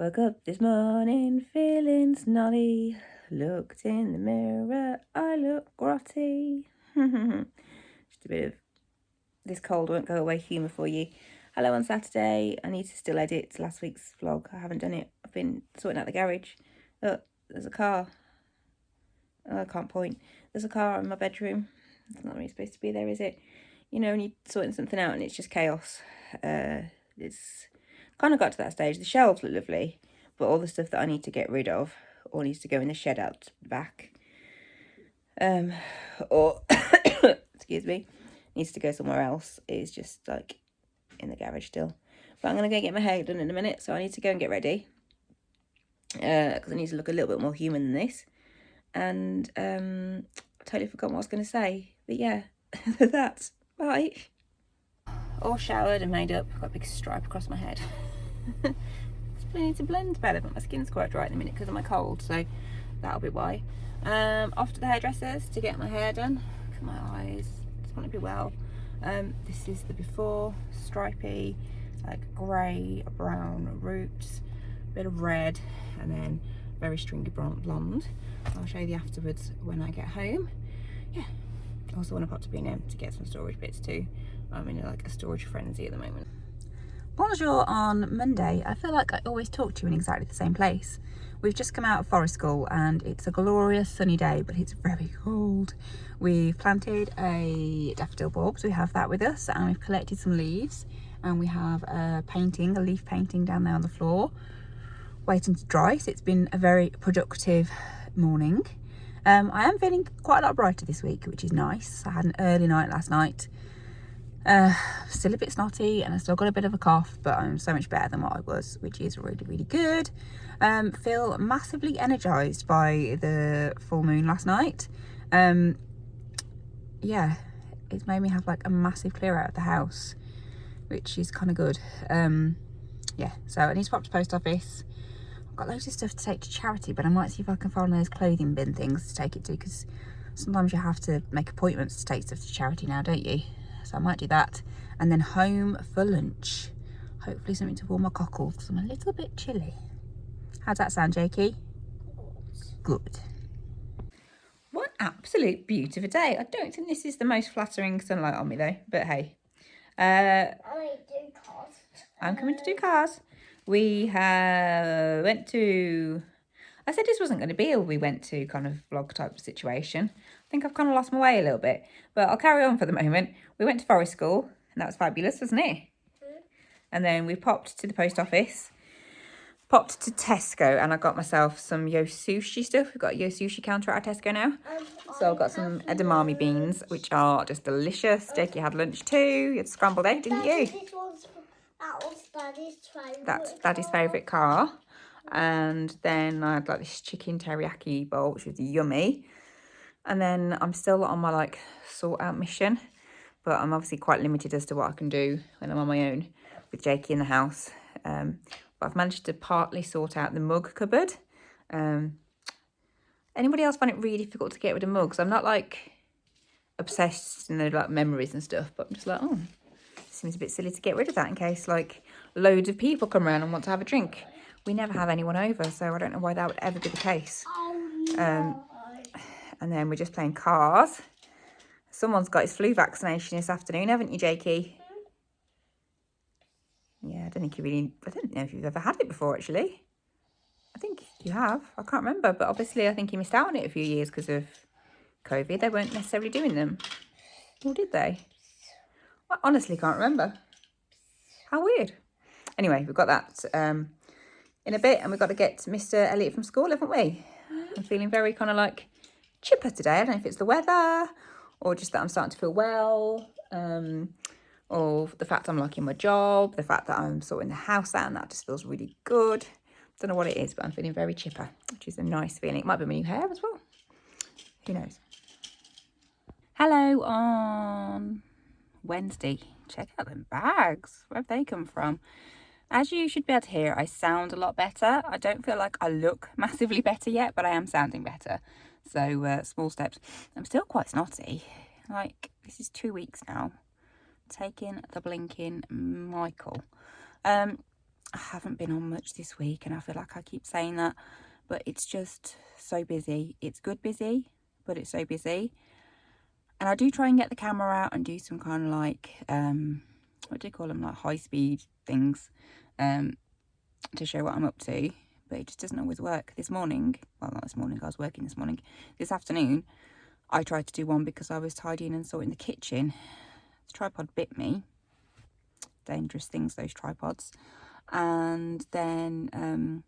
Woke up this morning feeling snotty. Looked in the mirror, I look grotty. Just a bit of this cold won't go away humour for you. Hello on Saturday. I need to still edit last week's vlog. I haven't done it. I've been sorting out the garage. Look, there's a car. Oh, I can't point. There's a car in my bedroom. It's not really supposed to be there, is it? You know, when you're sorting something out and it's just chaos. It's kind of got to that stage. The shelves look lovely, but all the stuff that I need to get rid of all needs to go in the shed out the back. Or, excuse me, needs to go somewhere else. It's just like in the garage still. But I'm going to go get my hair done in a minute, so I need to go and get ready. Because I need to look a little bit more human than this. And I totally forgot what I was going to say. But yeah, that's right. All showered and made up. Got a big stripe across my head. Just need to blend better, but my skin's quite dry at the minute because of my cold, so that'll be why. Off to the hairdressers to get my hair done. Look at my eyes. Just want to be well. This is the before, stripy, like grey, brown roots, bit of red, and then very stringy blonde. I'll show you the afterwards when I get home. Yeah. Also want to pop to B&M to get some storage bits too. I'm in like a storage frenzy at the moment. Bonjour on Monday. I feel like I always talk to you in exactly the same place. We've just come out of forest school and it's a glorious sunny day, but it's very cold. We've planted a daffodil bulb, so we have that with us, and we've collected some leaves, and we have a leaf painting down there on the floor, waiting to dry. So it's been a very productive morning. I am feeling quite a lot brighter this week, which is nice. I had an early night last night. Still a bit snotty and I still got a bit of a cough, but I'm so much better than what I was, which is really, really good. Feel massively energized by the full moon last night. Yeah, it's made me have like a massive clear out of the house, which is kind of good. Yeah, so I need to pop to the post office. I've got loads of stuff to take to charity, but I might see if I can find those clothing bin things to take it to, because sometimes you have to make appointments to take stuff to charity now, don't you? So I might do that, and then home for lunch. Hopefully something to warm my cockles because I'm a little bit chilly. How's that sound, Jakey? Good. What absolute beauty of a day. I don't think this is the most flattering sunlight on me though, but hey. I'm coming to do cars. We went to... I said this wasn't going to be a we went to kind of vlog type of situation. I think I've kind of lost my way a little bit, but I'll carry on for the moment. We went to forest school and that was fabulous, wasn't it? And then we popped to the post office, popped to Tesco, and I got myself some Yo Sushi stuff. We've got a Yo Sushi counter at Tesco now. So I've got some edamame beans, which are just delicious. Jakey had lunch too. You had scrambled egg, didn't you? That was Daddy's favourite. That's Daddy's favourite car. And then I had like this chicken teriyaki bowl, which was yummy. And then I'm still on my like sort out mission, but I'm obviously quite limited as to what I can do when I'm on my own with Jakey in the house. But I've managed to partly sort out the mug cupboard. Anybody else find it really difficult to get rid of mugs? I'm not like obsessed in like memories and stuff, but I'm just like, oh, it seems a bit silly to get rid of that in case like loads of people come around and want to have a drink. We never have anyone over, so I don't know why that would ever be the case. And then we're just playing cars. Someone's got his flu vaccination this afternoon, haven't you, Jakey? Yeah, I don't know if you've ever had it before, actually. I think you have. I can't remember, but obviously I think you missed out on it a few years because of COVID. They weren't necessarily doing them. Or did they? I honestly can't remember. How weird. Anyway, we've got that in a bit, and we've got to get Mr. Elliot from school, haven't we? I'm feeling very kind of like chipper today. I don't know if it's the weather or just that I'm starting to feel well, or the fact I'm liking my job, the fact that I'm sorting the house out and that just feels really good. Don't know what it is, but I'm feeling very chipper, which is a nice feeling. It might be my new hair as well. Who knows? Hello on Wednesday. Check out them bags. Where have they come from? As you should be able to hear, I sound a lot better. I don't feel like I look massively better yet, but I am sounding better. So small steps. I'm still quite snotty. Like, this is 2 weeks now. Taking the blinking Michael. I haven't been on much this week, and I feel like I keep saying that, but it's just so busy. It's good busy, but it's so busy. And I do try and get the camera out and do some kind of like, what do you call them, like high speed things, to show what I'm up to, but it just doesn't always work. This morning, well, not this morning, I was working this morning. This afternoon, I tried to do one because I was tidying and sorting the kitchen. The tripod bit me. Dangerous things, those tripods. And then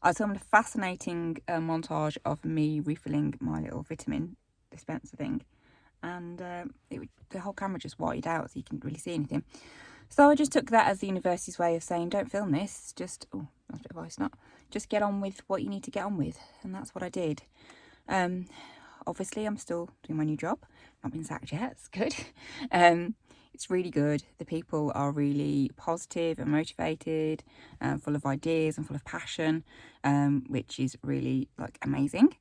I filmed a fascinating montage of me refilling my little vitamin dispenser thing, and the whole camera just whited out, so you couldn't really see anything. So I just took that as the university's way of saying, don't film this, just, oh, that's a bit of ice, not, just get on with what you need to get on with, and that's what I did. Obviously, I'm still doing my new job, not been sacked yet, it's good. It's really good. The people are really positive and motivated, full of ideas and full of passion, which is really like amazing.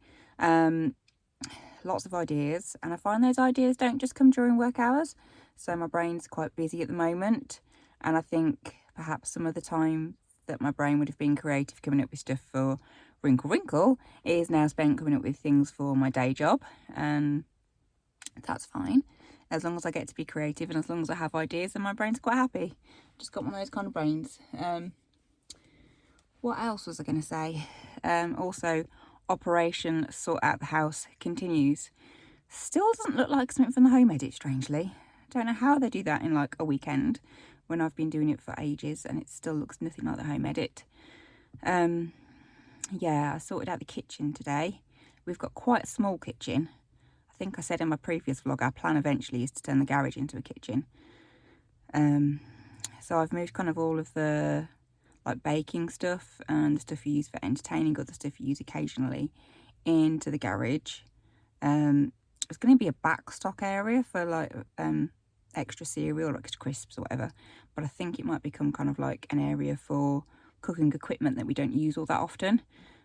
Lots of ideas, and I find those ideas don't just come during work hours, so my brain's quite busy at the moment, and I think perhaps some of the time that my brain would have been creative coming up with stuff for Wrinkle is now spent coming up with things for my day job, and that's fine. As long as I get to be creative and as long as I have ideas, then my brain's quite happy. Just got one of those kind of brains. What else was I going to say? Also, Operation Sort Out the House continues. Still doesn't look like something from the home edit, strangely. Don't know how they do that in like a weekend when I've been doing it for ages and it still looks nothing like the home edit. Yeah, I sorted out the kitchen today. We've got quite a small kitchen. I think I said in my previous vlog, our plan eventually is to turn the garage into a kitchen. So I've moved kind of all of the like baking stuff and the stuff you use for entertaining, other stuff you use occasionally, into the garage. It's going to be a back stock area for like extra cereal or extra crisps or whatever, but I think it might become kind of like an area for cooking equipment that we don't use all that often.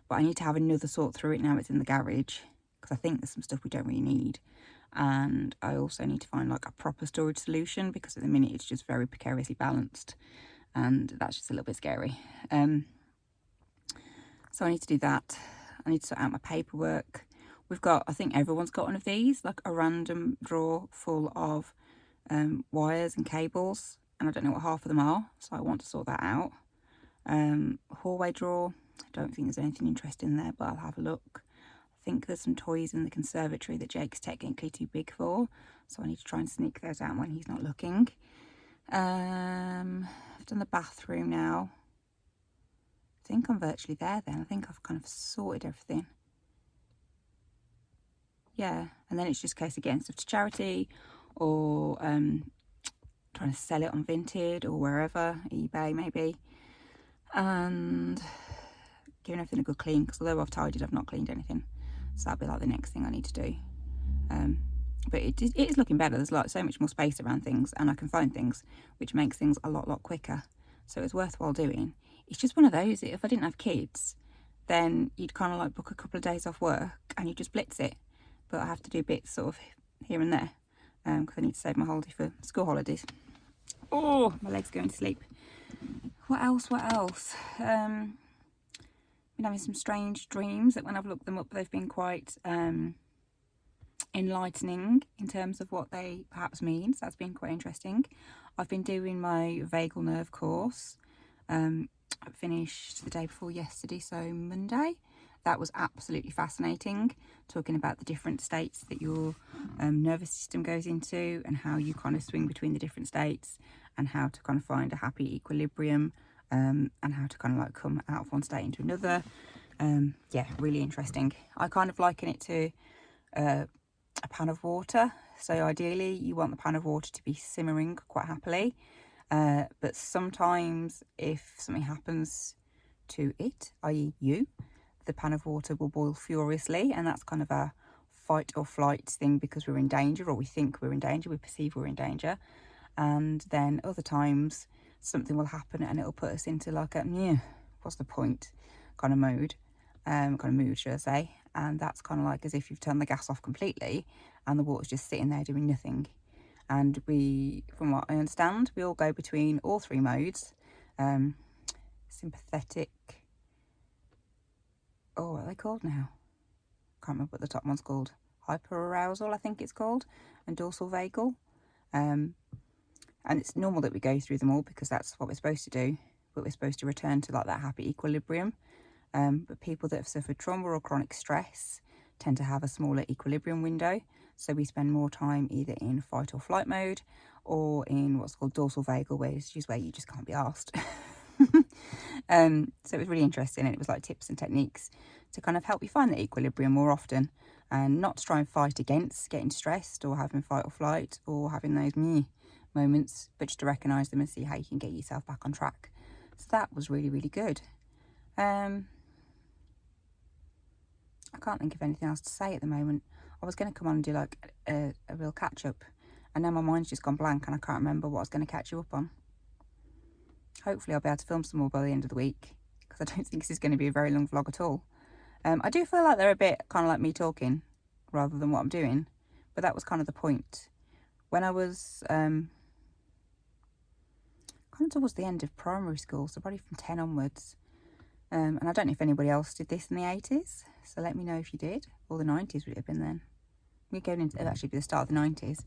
But I need to have another sort through it now it's in the garage, because I think there's some stuff we don't really need, and I also need to find like a proper storage solution, because at the minute it's just very precariously balanced, and that's just a little bit scary. So I need to do that. I need to sort out my paperwork. We've got, I think everyone's got one of these, like a random drawer full of wires and cables, and I don't know what half of them are, so I want to sort that out. Hallway drawer, I don't think there's anything interesting in there, but I'll have a look. I think there's some toys in the conservatory that Jake's technically too big for, so I need to try and sneak those out when he's not looking. I've done the bathroom now. I think I'm virtually there then. I think I've kind of sorted everything. Yeah, and then it's just a case of getting stuff to charity, or trying to sell it on Vinted or wherever, eBay maybe, and giving everything a good clean, because although I've tidied, I've not cleaned anything, so that'll be like the next thing I need to do. But it is looking better. There's like so much more space around things, and I can find things, which makes things a lot quicker, so it's worthwhile doing. It's just one of those, if I didn't have kids, then you'd kind of like book a couple of days off work and you just blitz it, but I have to do bits sort of here and there, because I need to save my holiday for school holidays. Oh, my leg's going to sleep. What else? Been having some strange dreams that when I've looked them up, they've been quite enlightening in terms of what they perhaps mean, so that's been quite interesting. I've been doing my vagal nerve course. I finished the day before yesterday, so Monday. That was absolutely fascinating, talking about the different states that your nervous system goes into and how you kind of swing between the different states and how to kind of find a happy equilibrium, and how to kind of like come out of one state into another. Yeah, really interesting. I kind of liken it to a pan of water. So ideally you want the pan of water to be simmering quite happily, but sometimes if something happens to it, i.e. you, the pan of water will boil furiously, and that's kind of a fight or flight thing, because we're in danger, or we think we're in danger, we perceive we're in danger. And then other times something will happen and it'll put us into like a, yeah, what's the point kind of mode, should I say. And that's kind of like as if you've turned the gas off completely and the water's just sitting there doing nothing. And we, from what I understand, we all go between all three modes. sympathetic, oh, what are they called now? Can't remember what the top one's called. Hyperarousal, I think it's called, and dorsal vagal. And it's normal that we go through them all because that's what we're supposed to do, but we're supposed to return to like that happy equilibrium. But people that have suffered trauma or chronic stress tend to have a smaller equilibrium window, so we spend more time either in fight or flight mode or in what's called dorsal vagal, which is where you just can't be asked. So it was really interesting, and it was like tips and techniques to kind of help you find the equilibrium more often, and not to try and fight against getting stressed or having fight or flight or having those moments, but just to recognise them and see how you can get yourself back on track. So that was really, really good. I can't think of anything else to say at the moment. I was going to come on and do like a real catch up, and now my mind's just gone blank and I can't remember what I was going to catch you up on. Hopefully I'll be able to film some more by the end of the week, because I don't think this is going to be a very long vlog at all. I do feel like they're a bit kind of like me talking rather than what I'm doing, but that was kind of the point. When I was kind of towards the end of primary school, so probably from 10 onwards, and I don't know if anybody else did this in the 80s, so let me know if you did, or the 90s would it have been then. We're going into, it'd actually be the start of the 90s.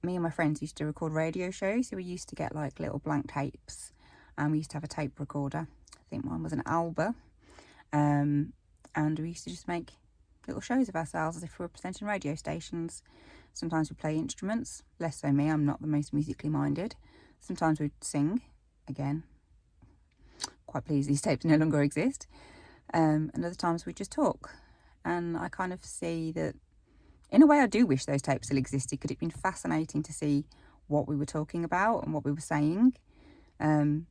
Me and my friends used to record radio shows, so we used to get like little blank tapes, and we used to have a tape recorder. I think mine was an Alba, and we used to just make little shows of ourselves as if we were presenting radio stations. Sometimes we'd play instruments, less so me, I'm not the most musically minded. Sometimes we'd sing, again, quite pleased these tapes no longer exist. And other times we'd just talk. And I kind of see that, in a way, I do wish those tapes still existed, because it'd been fascinating to see what we were talking about and what we were saying. And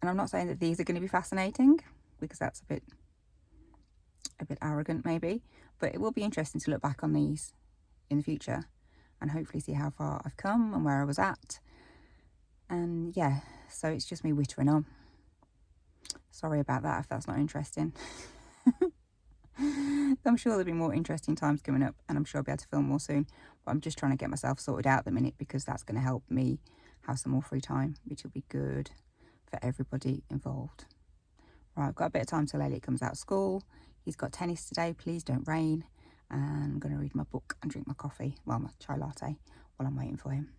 I'm not saying that these are going to be fascinating, because that's a bit arrogant maybe, but it will be interesting to look back on these in the future and hopefully see how far I've come and where I was at. And yeah, so it's just me wittering on. Sorry about that if that's not interesting. I'm sure there'll be more interesting times coming up, and I'm sure I'll be able to film more soon, but I'm just trying to get myself sorted out at the minute, because that's going to help me have some more free time, which will be good for everybody involved. Right, I've got a bit of time till Elliot comes out of school. He's got tennis today, please don't rain, and I'm going to read my book and drink my coffee, well, my chai latte, while I'm waiting for him.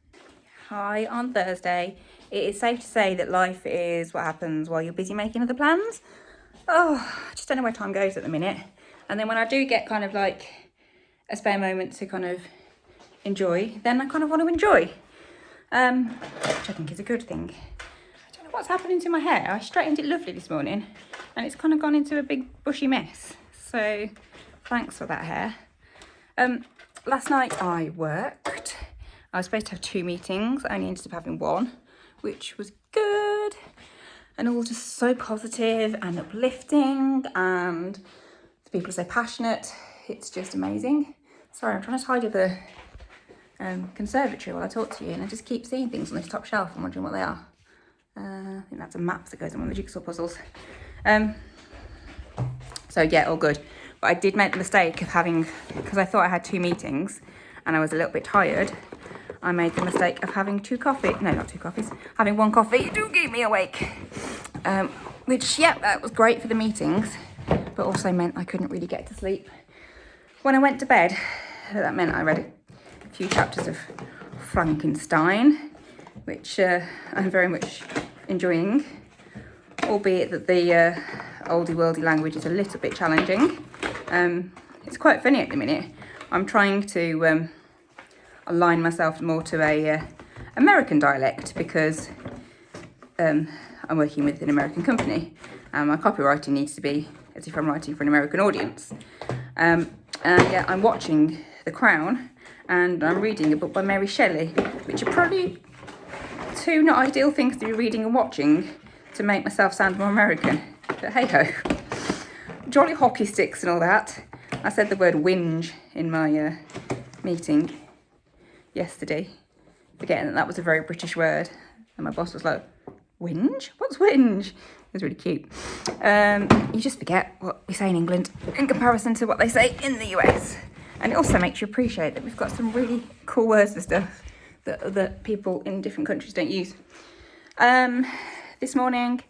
Hi, on Thursday. It is safe to say that life is what happens while you're busy making other plans. Oh, I just don't know where time goes at the minute. And then when I do get kind of like a spare moment to kind of enjoy, then I kind of want to enjoy, which I think is a good thing. I don't know what's happening to my hair. I straightened it lovely this morning and it's kind of gone into a big bushy mess. So thanks for that hair. Last night I worked. I was supposed to have 2 meetings. I only ended up having 1, which was good. And all just so positive and uplifting, and the people are so passionate. It's just amazing. Sorry, I'm trying to tidy the conservatory while I talk to you, and I just keep seeing things on this top shelf and wondering what they are. I think that's a map that goes on with the jigsaw puzzles. So yeah, all good. But I did make the mistake of having, because I thought I had 2 meetings and I was a little bit tired, I made the mistake of having 2 coffees. No, not 2 coffees. Having 1 coffee. Do keep me awake. Which, yeah, that was great for the meetings, but also meant I couldn't really get to sleep when I went to bed. That meant I read a few chapters of Frankenstein, which I'm very much enjoying, albeit that the oldie worldy language is a little bit challenging. It's quite funny at the minute. I'm trying to align myself more to a American dialect, because I'm working with an American company and my copywriting needs to be as if I'm writing for an American audience. And yeah, I'm watching The Crown and I'm reading a book by Mary Shelley, which are probably 2 not ideal things to be reading and watching to make myself sound more American. But hey ho. Jolly hockey sticks and all that. I said the word whinge in my meeting yesterday, forgetting that was a very British word, and my boss was like, whinge? What's whinge? It was really cute. You just forget what we say in England in comparison to what they say in the US, and it also makes you appreciate that we've got some really cool words for stuff that other people in different countries don't use. This morning,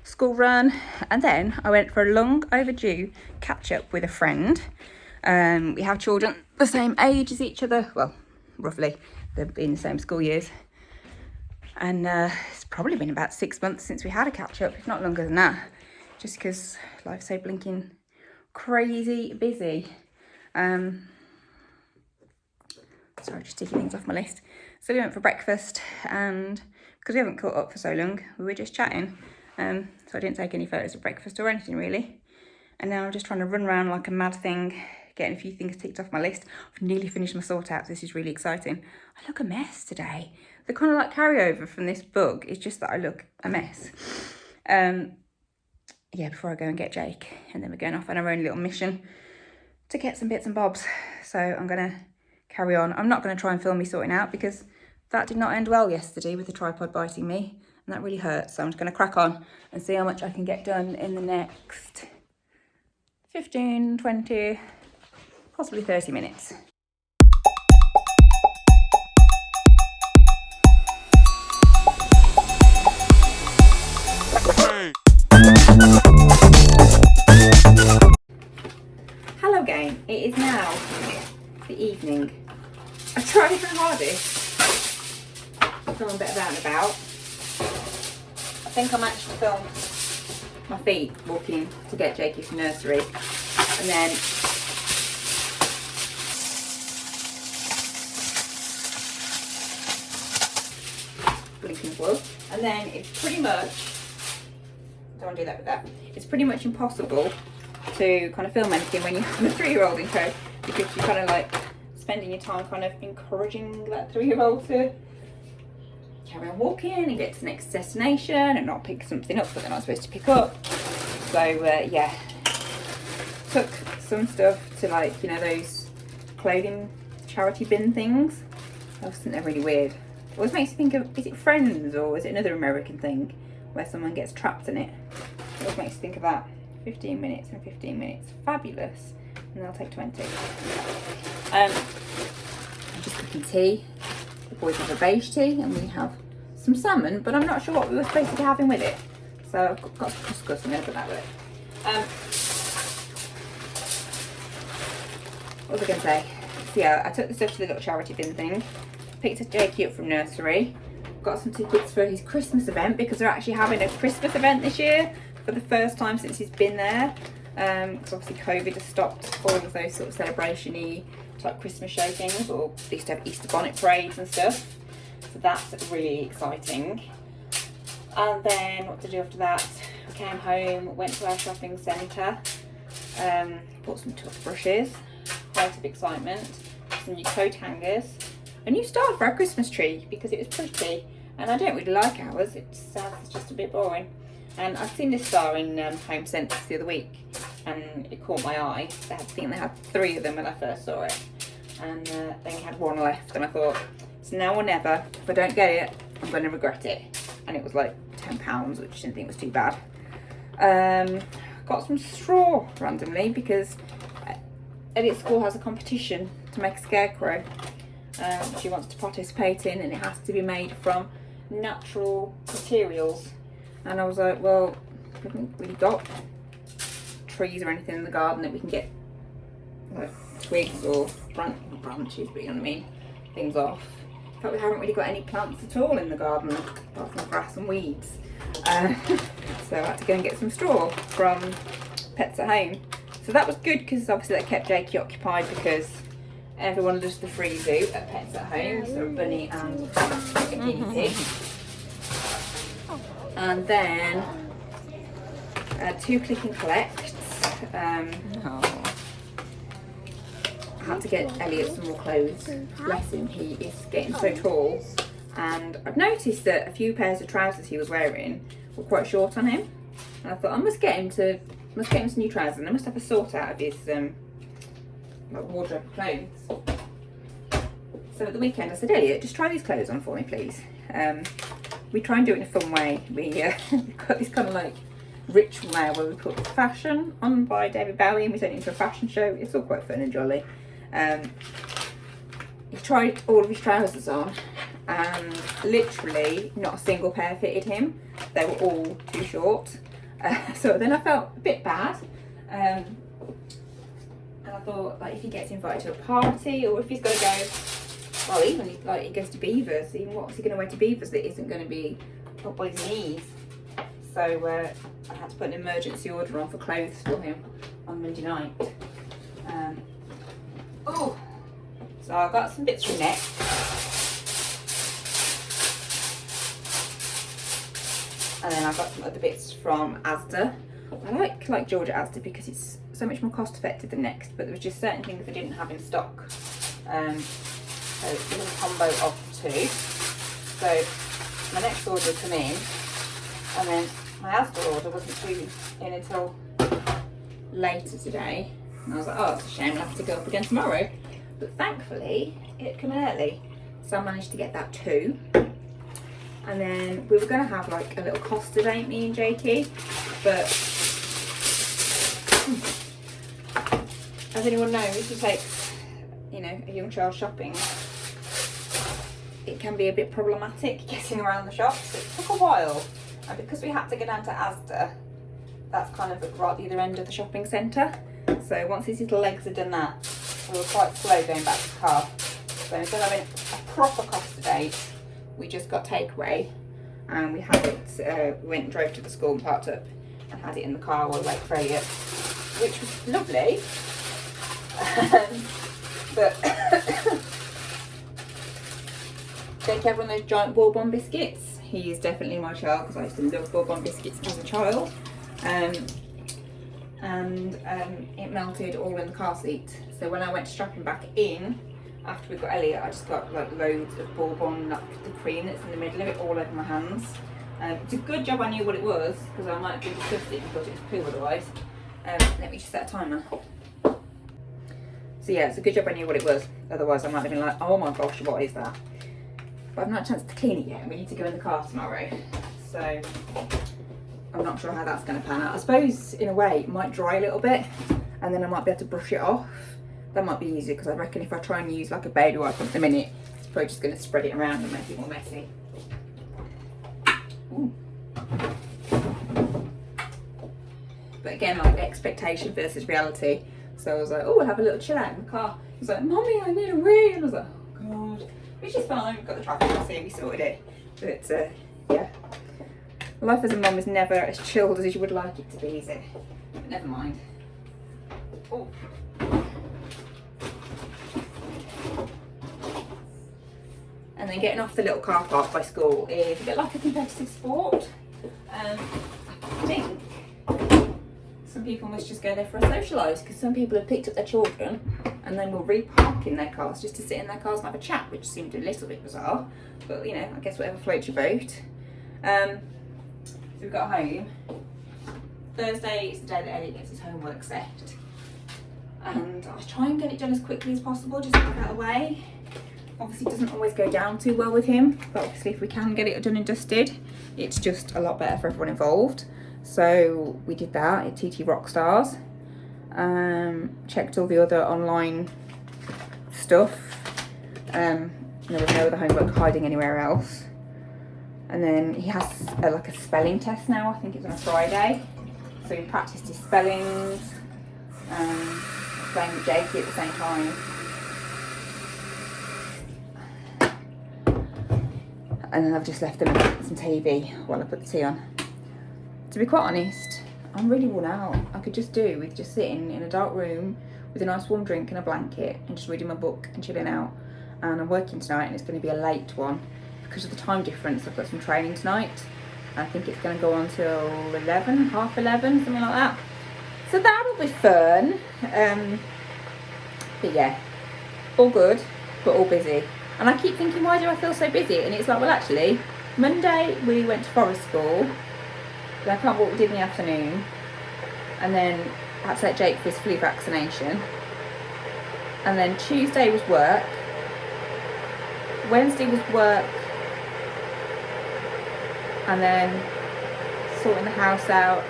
school run, and then I went for a long overdue catch up with a friend. We have children the same age as each other, well, roughly, they've been the same school years. And it's probably been about 6 months since we had a catch up, if not longer than that, just because life's so blinking crazy busy. Sorry, just taking things off my list. So we went for breakfast, and because we haven't caught up for so long, we were just chatting. So I didn't take any photos of breakfast or anything really. And now I'm just trying to run around like a mad thing, getting a few things ticked off my list. I've nearly finished my sort out. This is really exciting. I look a mess today. The kind of like carryover from this book is just that I look a mess. Yeah, before I go and get Jake, and then we're going off on our own little mission to get some bits and bobs. So I'm gonna carry on. I'm not going to try and film me sorting out because that did not end well yesterday with the tripod biting me, and that really hurt. So I'm just going to crack on and see how much I can get done in the next 15, 20, possibly 30 minutes. Hello again. It is now the evening. I tried my hardest to film a bit about and about. I think I managed to film my feet walking to get Jakey from nursery, and then blinking as well. And then it's pretty much, don't want to do that with that. It's pretty much impossible to kind of film anything when you have a 3-year-old in tow, because you're kind of like spending your time kind of encouraging that 3-year-old to carry on walking and get to the next destination and not pick something up that they're not supposed to pick up. So yeah, took some stuff to, like, you know, those clothing charity bin things. I just think they're really weird. It always makes you think of, is it Friends or is it another American thing where someone gets trapped in it? It always makes you think of that. 15 minutes and 15 minutes, fabulous. And they'll take 20. I'm just cooking tea. The boys have a beige tea and we have some salmon, but I'm not sure what we were supposed to be having with it. So I've got some couscous, I'm going to put that with it. What was I going to say? So yeah, I took the stuff to the little charity bin thing, picked a Jakey up from nursery, got some tickets for his Christmas event because they're actually having a Christmas event this year for the first time since he's been there. Because obviously COVID has stopped all of those sort of celebration-y type Christmas show things, or they used to have Easter bonnet parades and stuff. So that's really exciting. And then what to do after that? I came home, went to our shopping centre, bought some toothbrushes, quite of excitement, some new coat hangers, a new star for our Christmas tree because it was pretty, and I don't really like ours, it's just a bit boring. And I've seen this star in Home Sense the other week, and it caught my eye. I think they had 3 of them when I first saw it, and they had 1 left, and I thought, it's now or never. If I don't get it, I'm going to regret it. And it was like £10, which I didn't think was too bad. Got some straw randomly because Elliot's school has a competition to make a scarecrow. She wants to participate in, and it has to be made from natural materials. And I was like, well, we haven't really got trees or anything in the garden that we can get like twigs or branches, but you know what I mean, things off. In fact, we haven't really got any plants at all in the garden apart from grass and weeds. So I had to go and get some straw from Pets at Home. So that was good because obviously that kept Jakey occupied because everyone loves the free zoo at Pets at Home, so a bunny and a guinea pig. And then 2 click and collects. I had to get Elliot some more clothes. Bless him, he is getting so tall. And I've noticed that a few pairs of trousers he was wearing were quite short on him. And I thought I must get him some new trousers, and I must have a sort out of his wardrobe of clothes. So at the weekend I said, Elliot, just try these clothes on for me, please. We try and do it in a fun way. We've got this kind of like ritual now where we put Fashion on by David Bowie and we turn it into a fashion show. It's all quite fun and jolly. He tried all of his trousers on and literally not a single pair fitted him. They were all too short. So then I felt a bit bad. And I thought, like, if he gets invited to a party, or if he's going to go, well, even if, like, he goes to Beavers, even what's he going to wear to Beavers that isn't going to be up on his knees? So I had to put an emergency order on for clothes for him on Monday night. Oh, so I got some bits from Next. And then I got some other bits from Asda. I like Georgia Asda because it's so much more cost effective than Next, but there was just certain things they didn't have in stock. So it's a little combo of 2. So my next order would come in, and then my Asda order wasn't due in until later today. And I was like, oh, it's a shame, I'll have to go up again tomorrow. But thankfully, it had come early. So I managed to get that too. And then we were going to have like a little Costa date, me and Jakey. But as anyone knows who takes, you know, a young child shopping, it can be a bit problematic getting around the shops. It took a while. And because we had to go down to Asda, that's kind of right at the other end of the shopping centre. So once his little legs had done that, we were quite slow going back to the car. So instead of having a proper Costa date, we just got takeaway, and we had it, we went and drove to the school and parked up and had it in the car while we wait for Elliot, which was lovely. But Jake had one of those giant bourbon biscuits. He is definitely my child because I used to love bourbon biscuits as a child. It melted all in the car seat. So when I went to strap him back in, after we got Elliot, I just got like loads of bourbon, like the cream that's in the middle of it, all over my hands. It's a good job I knew what it was, because I might be disgusted and thought it was poo otherwise. Let me just set a timer. So yeah, it's a good job I knew what it was, otherwise I might have been like, oh my gosh, what is that? But I've not had a chance to clean it yet, and we need to go in the car tomorrow. So I'm not sure how that's going to pan out. I suppose in a way it might dry a little bit, and then I might be able to brush it off. That might be easier, because I reckon if I try and use like a baby wipe at the minute, it's probably just going to spread it around and make it more messy. Ooh. But again, like expectation versus reality. So I was like, oh, we'll have a little chill out in the car. He was like, Mummy, I need a wee. And I was like, oh God. Which is fine, we've got the traffic to see, we sorted it. But yeah. Life as a mum is never as chilled as you would like it to be, is it? But never mind. Oh. And then getting off the little car park by school is a bit like a competitive sport. I think some people must just go there for a socialise, because some people have picked up their children and then will repark in their cars just to sit in their cars and have a chat, which seemed a little bit bizarre. But you know, I guess whatever floats your boat. So we got home. Thursday is the day that Elliot gets his homework set. And I try and get it done as quickly as possible, just to get that away. Obviously it doesn't always go down too well with him, but obviously if we can get it done and dusted, it's just a lot better for everyone involved. So we did that at TT Rockstars. Checked all the other online stuff. There was no other homework hiding anywhere else. And then he has like a spelling test now, I think it's on a Friday. So he practiced his spellings, playing with Jakey at the same time. And then I've just left them and put some TV while I put the tea on. To be quite honest, I'm really worn out. I could just do with just sitting in a dark room with a nice warm drink and a blanket and just reading my book and chilling out. And I'm working tonight, and it's going to be a late one because of the time difference. I've got some training tonight. I think it's going to go on till 11, half 11, something like that. So that'll be fun. But yeah, all good, but all busy. And I keep thinking, why do I feel so busy? And it's like, well, actually, Monday we went to forest school. Then I can't what we did in the afternoon. And then I had to let Jake for his flu vaccination. And then Tuesday was work. Wednesday was work. And then sorting the house out.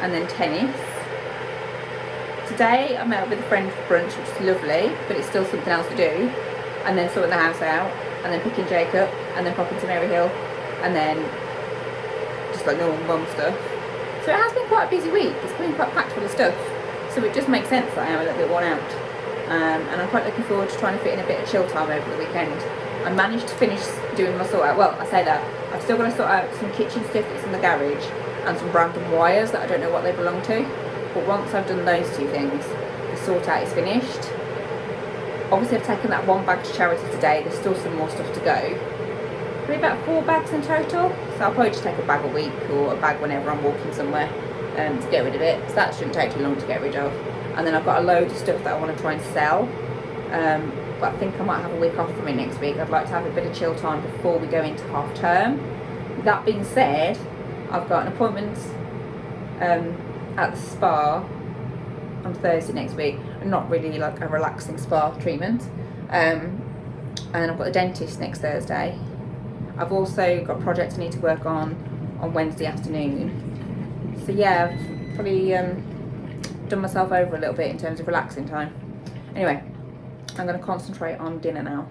And then tennis. Today I met up with a friend for brunch, which is lovely, but it's still something else to do. And then sorting the house out. and then picking Jake up, and then popping to Mary Hill, and then just like normal mum stuff. So it has been quite a busy week. It's been quite packed full of stuff. So it just makes sense that I am a little bit worn out. And I'm quite looking forward to trying to fit in a bit of chill time over the weekend. I managed to finish doing my sort out. Well, I say that. I've still got to sort out some kitchen stuff that's in the garage and some random wires that I don't know what they belong to. But once I've done those two things, the sort out is finished. Obviously I've taken that one bag to charity today. There's still some more stuff to go. Probably about 4 bags in total. So I'll probably just take a bag a week or a bag whenever I'm walking somewhere to get rid of it. So that shouldn't take too long to get rid of. And then I've got a load of stuff that I want to try and sell. But I think I might have a week off from it next week. I'd like to have a bit of chill time before we go into half term. That being said, I've got an appointment at the spa on Thursday next week. Not really like a relaxing spa treatment. And then I've got the dentist next Thursday. I've also got projects I need to work on Wednesday afternoon. So yeah, I've probably done myself over a little bit in terms of relaxing time. Anyway, I'm going to concentrate on dinner now.